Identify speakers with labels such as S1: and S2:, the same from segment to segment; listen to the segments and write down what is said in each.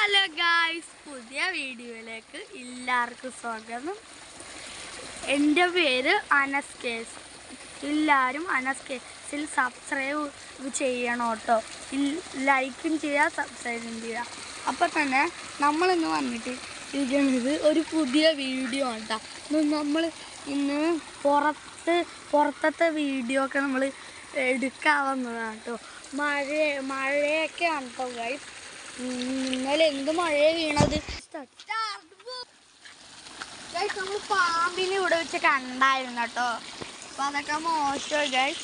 S1: Hello guys, പുതിയ വീഡിയോയിലേക്ക് എല്ലാവർക്കും സ്വാഗതം. എൻ്റെ പേര് അനസ് കേസ്. എല്ലാവരും അനസ് കേസിൽ സബ്സ്ക്രൈബ് ചെയ്യണം കേട്ടോ. ലൈക്കും ചെയ്യുക, സബ്സ്ക്രൈബും ചെയ്യുക. അപ്പോൾ തന്നെ നമ്മളിന്ന് വന്നിട്ട് ഇരിക്കുന്നത് ഒരു പുതിയ വീഡിയോ ആണ് കേട്ടോ. നമ്മൾ ഇന്ന് പുറത്തത്തെ വീഡിയോ ഒക്കെ നമ്മൾ എടുക്കാവുന്നതാണ് കേട്ടോ. മഴയൊക്കെ ആണ് കേട്ടോ ഗായ്സ്. ഇന്നലെ എന്ത് മഴയെ വീണത്. നമ്മൾ പാമ്പിനെ ഇവിടെ വെച്ച് കണ്ടായിരുന്നു കേട്ടോ. അപ്പം അതൊക്കെ മോശം ഗൈസ്.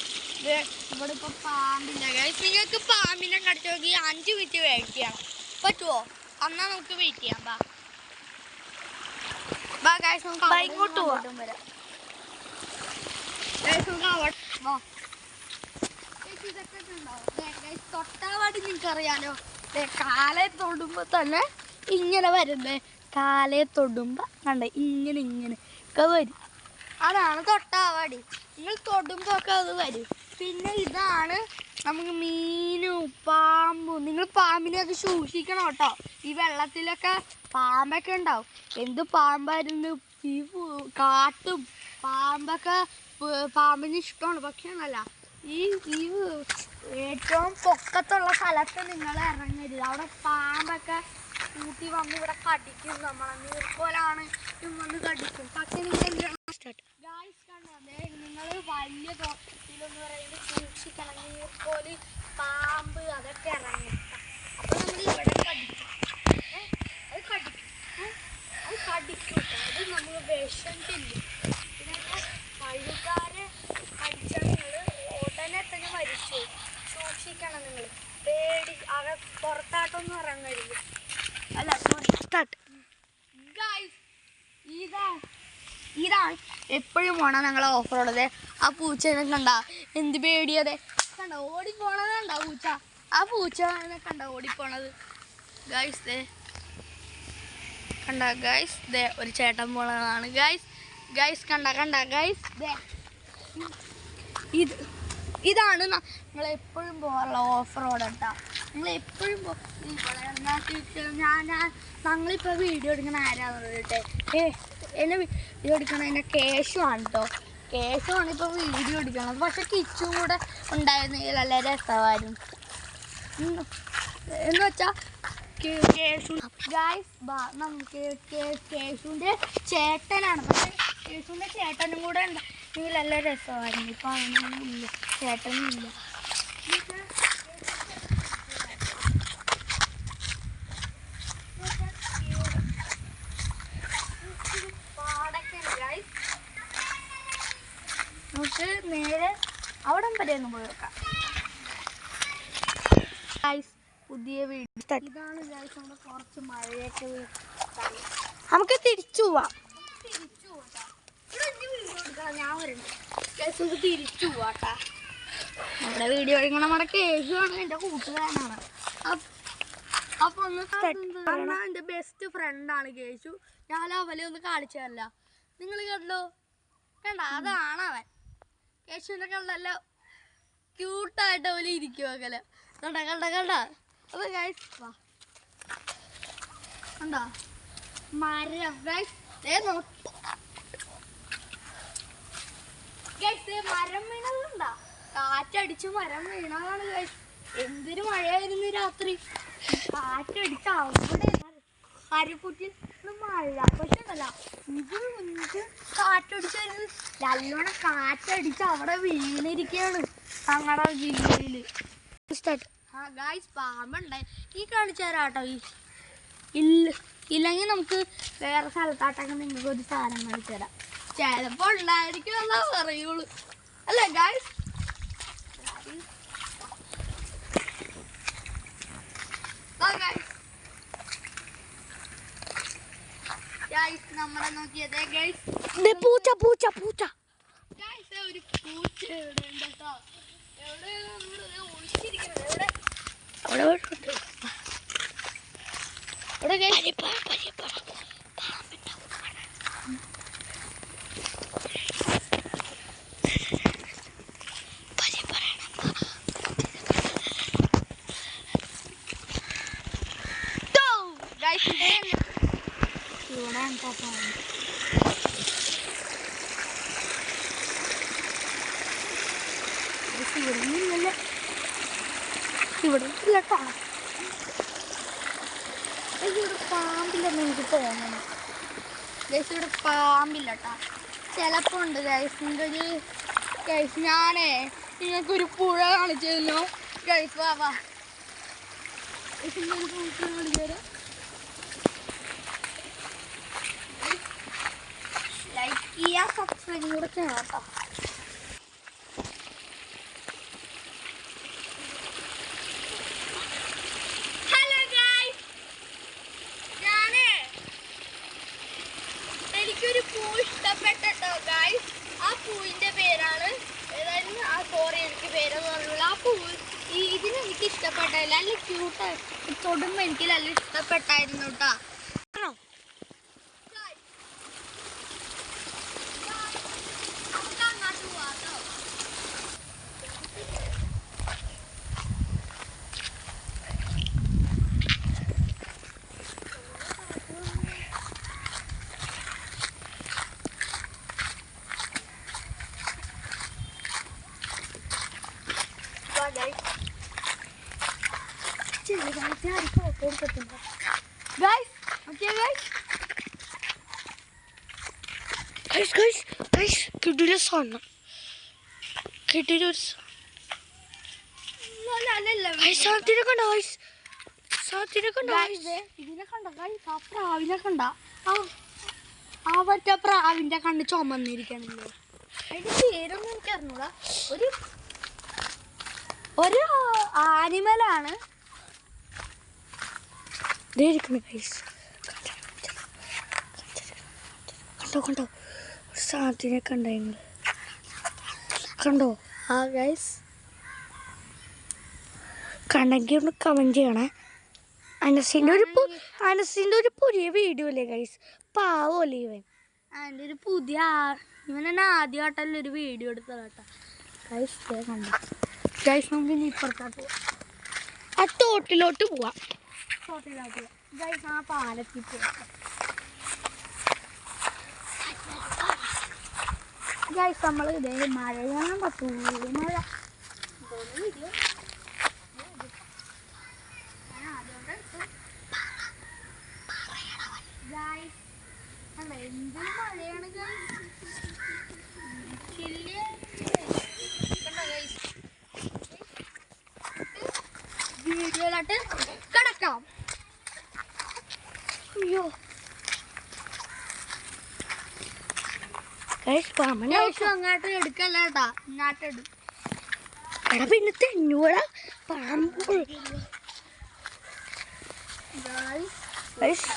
S1: ഇവിടെ ഇപ്പോൾ പാമ്പില്ല ഗൈസ്. നിങ്ങൾക്ക് പാമ്പിനെ കടിച്ചു നോക്കി 5 മിനിറ്റ് വെയിറ്റ് ചെയ്യണം. പറ്റുമോ? എന്നാൽ നമുക്ക് വെയിറ്റ് ചെയ്യാം. ബാ ഗൈസ്, നമുക്ക് ഇങ്ങോട്ട് പോകാം. വരാം ഗൈസ്, നമുക്ക് അവിടെ ഇതൊക്കെ ഉണ്ടാവും. തൊട്ടാവാടി നിങ്ങൾക്കറിയാലോ, കാലെ തൊടുമ്പോൾ തന്നെ ഇങ്ങനെ വരുന്നേ. കാലെ തൊടുമ്പോൾ കണ്ട ഇങ്ങനെ ഒക്കെ വരും. അതാണ് തൊട്ടാവാടി. നിങ്ങൾ തൊടുമ്പോൾ ഒക്കെ അത് വരും. പിന്നെ ഇതാണ് നമുക്ക് മീനും പാമ്പും. നിങ്ങൾ പാമ്പിനെയൊക്കെ സൂക്ഷിക്കണം കേട്ടോ. ഈ വെള്ളത്തിലൊക്കെ പാമ്പൊക്കെ ഉണ്ടാവും. എന്ത് പാമ്പായിരുന്നു ഈ കാട്ടും. പാമ്പിന് ഇഷ്ടമാണ്. പക്ഷേ അല്ല, ഈ ഏറ്റവും പൊക്കത്തുള്ള സ്ഥലത്ത് നിങ്ങൾ ഇറങ്ങരുത്. അവിടെ പാമ്പൊക്കെ കൂട്ടി വന്ന് ഇവിടെ കടിക്കും. നമ്മളെ നീർക്കോലാണ് വന്ന് കടിക്കും. പക്ഷെ നിങ്ങൾ ഗായ്സ് കണ്ടേ, നിങ്ങൾ വലിയ തോട്ടത്തിലെന്ന് പറയുന്നത് സൂക്ഷിക്കണം. നീർക്കോല്, പാമ്പ് അതൊക്കെ ഇറങ്ങണം. അപ്പോൾ നമ്മൾ ഇവിടെ കടിക്കും. അത് കടിക്കും. അത് നമ്മൾ വിഷം ചെല്ലും. പിന്നെ പഴുകാരെ കടിച്ചാൽ നിങ്ങൾ ഉടനെ തന്നെ മരിച്ചു. സൂക്ഷിക്കണം നിങ്ങൾ. പേടി പുറത്താട്ടൊന്നും ഇറങ്ങരുത്. അല്ല ഗായ്സ്, ഇതാണ് എപ്പോഴും പോണം ഞങ്ങൾ ഓഫ് റോഡതെ. ആ പൂച്ചനെ കണ്ട എന്ത് പേടിയതെ. കണ്ട ഓടിപ്പോണത് കണ്ട പൂച്ച. ആ പൂച്ച കണ്ട ഓടിപ്പോണത് ഗായ്സ്. കണ്ട ഗായ്സ്, ഒരു ചേട്ടൻ പോണതാണ് ഗായ്സ്. കണ്ട ഗായ്സ്, ഇതാണ് നിങ്ങളെപ്പോഴും പോകാനുള്ള ഓഫ് റോഡ് കേട്ടോ. നിങ്ങളെപ്പോഴും ഞങ്ങളിപ്പോൾ വീഡിയോ എടുക്കണ ആരാന്ന് പറഞ്ഞിട്ട് എന്നെ വീഡിയോ എടുക്കണ എൻ്റെ കേശുവാണ് കേട്ടോ. കേശുവാണ് ഇപ്പോൾ വീഡിയോ എടുക്കണത്. പക്ഷെ കിച്ചും കൂടെ ഉണ്ടായിരുന്നെങ്കിൽ നല്ല രസമായിരുന്നു. എന്ന് വെച്ചാൽ കേശു ഗായ്സ് നമുക്ക് കേശുവിൻ്റെ ചേട്ടനാണ്. പക്ഷേ കേശുവിൻ്റെ ചേട്ടനും കൂടെ ഉണ്ടെങ്കിൽ നല്ല രസമായിരുന്നു. ഇപ്പം അവനൊന്നും ഇല്ല, ചേട്ടനും ഇല്ല. നമുക്ക് നേരെ അവിടം വരെ ഒന്ന് പോയി നോക്കാം ഗായ്സ്. പുതിയ വീഡിയോ ഇതാണ് ഗായ്സ്. നമ്മൾ കുറച്ച് മഴയൊക്കെ നമുക്ക് തിരിച്ചു പോവാം. ഞാൻ വരുന്നുണ്ട് ഗായ്സ്. നമുക്ക് തിരിച്ചു പോവാട്ടാ. നമ്മുടെ വീഡിയോ എടുക്കണ നമ്മുടെ കേശുവാണ്, എൻ്റെ കൂട്ടുകാരനാണ്. അപ്പൊ ഒന്ന് എൻ്റെ ബെസ്റ്റ് ഫ്രണ്ടാണ് കേശു. ഞാൻ അവനെ ഒന്ന് കാണിച്ചു തരില്ല. നിങ്ങൾ കണ്ടോ? കണ്ട അതാണ് അവൻ. കേശുവിനെ കണ്ടല്ലോ, ക്യൂട്ടായിട്ട് പോലെ ഇരിക്കുമല്ലോ. കണ്ട. അപ്പൊ ഗൈസ് കണ്ടോ മരം ഗൈസ്. മരം വീണതുണ്ടാ, കാറ്റടിച്ച് മരം വീണതാണ് ഗൈസ്. എന്തൊരു മഴയായിരുന്നു രാത്രി. കാറ്റടിച്ച് അവിടെ അരിക്കുറ്റിൽ മഴ. പക്ഷെ അല്ല, ഇത് കാറ്റടിച്ചായിരുന്നു. നല്ലോണം കാറ്റടിച്ച് അവിടെ വീണിരിക്കുകയാണ് ഞങ്ങളുടെ ജില്ലയില്. ഗായ്സ്, പാമ്പുണ്ടായി. ഈ കാണിച്ചു തരാട്ടോ. ഇല്ലെങ്കിൽ നമുക്ക് വേറെ സ്ഥലത്താട്ടൊക്കെ നിങ്ങൾക്ക് ഒരു സാധനം കാണിച്ചു തരാം. ചിലപ്പോൾ ഉണ്ടായിരിക്കും എന്നാ പറയുള്ളൂ. അല്ലേ ഗായ്സ്? നമ്മളെ നോക്കിയത് ഗൈസ്, പൂച്ച ഗൈസ്. ഒരു പൂച്ച എവിടെ ഉണ്ട് കേട്ടോ. എവിടെ ഒളിച്ചിരിക്കുന്നത്? ഇവിടെ ഇല്ലല്ലേ, ഇവിടെ ഇല്ലട്ടാ. ഇവിടെ പാമ്പില്ലെന്ന് എനിക്ക് തോന്നണം ഗൈസ്. ഇവിടെ പാമ്പില്ലട്ടാ. ചിലപ്പോ ഉണ്ട് ഗൈസിൻ്റെ ഒരു ഗൈസ്. ഞാനേ നിങ്ങൾക്കൊരു പുഴ കാണിച്ചു തരുന്നു ഗൈസ്. വാ ലൈക്ക് ചെയ്യാ, സബ്സ്ക്രൈബ് കൂടെ ചെയ്യണം കേട്ടോ. ഹലോ ഗൈസ്, എനിക്കൊരു പൂ ഇഷ്ടപ്പെട്ടോ ഗൈസ്. ആ പൂവിന്റെ പേരാണ് ഏതായിരുന്നു എനിക്ക് പേരെന്ന് പറഞ്ഞുള്ള ആ പൂവ്. ഇതിനെനിക്ക് ഇഷ്ടപ്പെട്ടില്ല, നല്ല ക്യൂട്ട് തൊടുമ്പോ എനിക്ക് നല്ല ഇഷ്ടപ്പെട്ടായിരുന്നു കേട്ടോ. കിട്ടിയൊരു സ്വർണ്ണം ഇതിനെ കണ്ട ആ പ്രാവിനെ കണ്ട, ആ മറ്റേ പ്രാവിന്റെ കണ്ണ് ചുമന്നിരിക്കണല്ലോ. അതിന്റെ പേരൊന്നും എനിക്ക് അറിഞ്ഞൂടാ. ഒരു ആനിമലാണ്. കണ്ടോ ഒരു സാധനത്തിനെ കണ്ടോ കണ്ടോ? ആ ഗൈസ്, കണ്ടെങ്കിൽ ഒന്ന് കമന്റ് ചെയ്യണേ. അനസിന്റെ ഒരു പുതിയ വീഡിയോ അല്ലേ ഗൈസ്, പാവല്ലേ ഇവൻ. അതിൻ്റെ ഒരു പുതിയ ഇവൻ തന്നെ ആദ്യമായിട്ടല്ല ഒരു വീഡിയോ എടുത്തത് കേട്ടോ ഗൈസ്. കണ്ടോ ഗൈസ്, നമുക്ക് ഇനി ഇപ്പുറത്തോട്ട് പോവാം. ആ തോട്ടിലോട്ട് പോവാം. ഗൈസ് ആ പാലത്തിൽ പോവാം ഗൈസ്. നമ്മൾ ഇതേ മഴയാണ് മഴ വീഡിയോ എന്ത് മഴയാണ് വീഡിയോയിലോട്ട് കിടക്കാം. അയ്യോ അങ്ങോട്ട് എടുക്കല്ല കേട്ടാ, ഇങ്ങോട്ട് എടുക്കും. എടാ പിന്നെ തെന്നൂടാ പാമ്പ്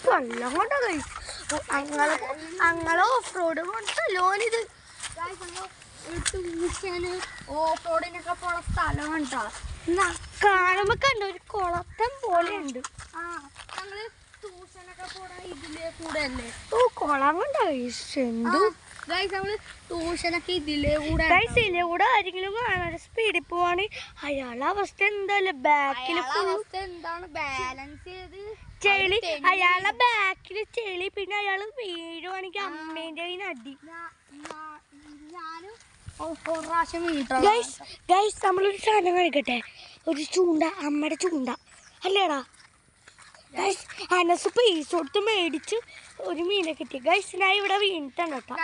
S1: കൊല്ലം കൊണ്ടോ കഴിച്ചു. അങ്ങളെ ഓഫ് റോഡ് കൊണ്ടല്ലോനിത് ട്യൂഷന് ഓഫ് റോഡിനൊക്കെ പോണ സ്ഥലം കണ്ടാ. കാണുമ്പോ കണ്ടോ ഒരു കുളത്തം പോലെ ഉണ്ട്. ആ ഞങ്ങള് ട്യൂഷനൊക്കെ പോണ ഇതിലേ കൂടെ അല്ലേ. ഓ കുളം കൊണ്ടോ എന്തു ഗൈസ്, നമ്മള് ട്യൂഷനൊക്കെ ഇതിലേ കൂടെ ആരെങ്കിലും കാണാൻ സ്പീഡിൽ പോവാണെങ്കിൽ അയാളുടെ അവസ്ഥ എന്തായാലും ബാക്കിൽ എന്താണ് ബാലൻസ് ചെയ്ത് ചെളി, അയാളുടെ ബാക്കില് ചെളി, പിന്നെ അയാള് വീഴുവാണെങ്കിൽ അമ്മേന്റെ അടി. ഞാനും പ്രാവശ്യം ഗൈസ് നമ്മളൊരു സാധനം കഴിക്കട്ടെ. ഒരു ചൂണ്ട, അമ്മയുടെ ചൂണ്ട അല്ലേടാ ഗൈസ്. അനസ് പൈസ കൊടുത്ത് മേടിച്ച് ഒരു മീനെ കിട്ടി ഗൈസ്. ഞാൻ ഇവിടെ വീണിട്ടുണ്ട് കേട്ടോ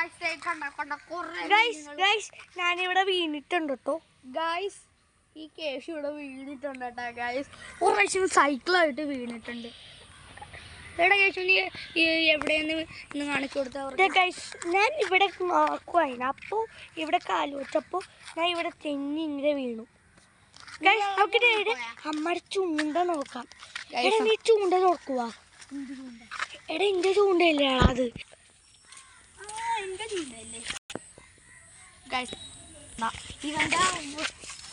S1: ഗൈസ്. ഞാനിവിടെ വീണിട്ടുണ്ട് കേട്ടോ ഗൈസ്. ഈ കേസ് ഇവിടെ വീണിട്ടുണ്ട് കേട്ടോ ഗൈസ്. ഒരു പ്രാവശ്യം സൈക്കിളായിട്ട് വീണിട്ടുണ്ട്. എവിടെ കേസ് നീ എവിടെയെന്ന് ഇന്ന് കാണിച്ചു കൊടുത്ത ഗൈസ്. ഞാൻ ഇവിടെ നോക്കുവായിരുന്നു, അപ്പോൾ ഇവിടെ കാല് വെച്ചപ്പോൾ ഞാൻ ഇവിടെ തെന്നി ഇങ്ങനെ വീണു ഗൈസ്. നമുക്ക് അമ്മയുടെ ചൂണ്ട നോക്കാം. എടാ നീ ചൂണ്ട നോക്കുക. എടാ എന്റെ ചൂണ്ടല്ലേ അത്?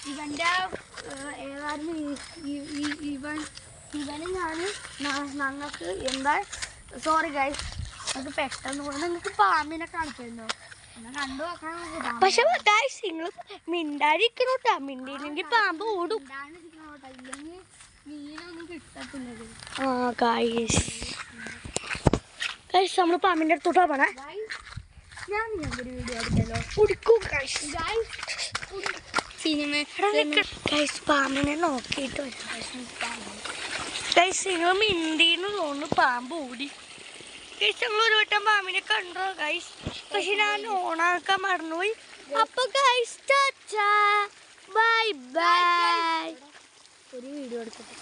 S1: ഇവന്റെ ഏതായാലും ഇവന് ഞങ്ങൾക്ക് എന്താ സോറി ഗൈസ്, നമുക്ക് പെട്ടെന്ന് പോയി നിങ്ങൾക്ക് പാമ്പിനെ കാണിച്ചിരുന്നോ? കണ്ടു നോക്കണം. പക്ഷെ ഗൈസ് നിങ്ങൾ മിണ്ടാതിരിക്കണോട്ടാ, മിണ്ടിയില്ലെങ്കിൽ പാമ്പ് ഓടും. ഇല്ലെങ്കിൽ മീനൊന്നും കിട്ടത്തില്ല. ആ ഗൈസ് ഗൈസ് നമ്മൾ പാമ്പിൻ്റെ അടുത്തോട്ടാ പോണേ. ഞാൻ ഒരു വീഡിയോ എടുത്തല്ലോ. കുടിക്കും സിനിമ ഗൈസ് പാമ്പിനെ നോക്കിയിട്ട് ഗൈസ് നിങ്ങൾ മിണ്ടീന്ന് തോന്നുന്നു പാമ്പ് ഓടി. ഗൈസ് ഞങ്ങൾ ഒരു വട്ടം പാമ്പിനെ കണ്ടോ ഗൈസ്, പക്ഷെ ഞാൻ ഓണാക്കാൻ മറന്നുപോയി. അപ്പൊ ഗൈസ് ബൈ ബൈ. ഒരു വീഡിയോ എടുക്കട്ടെ.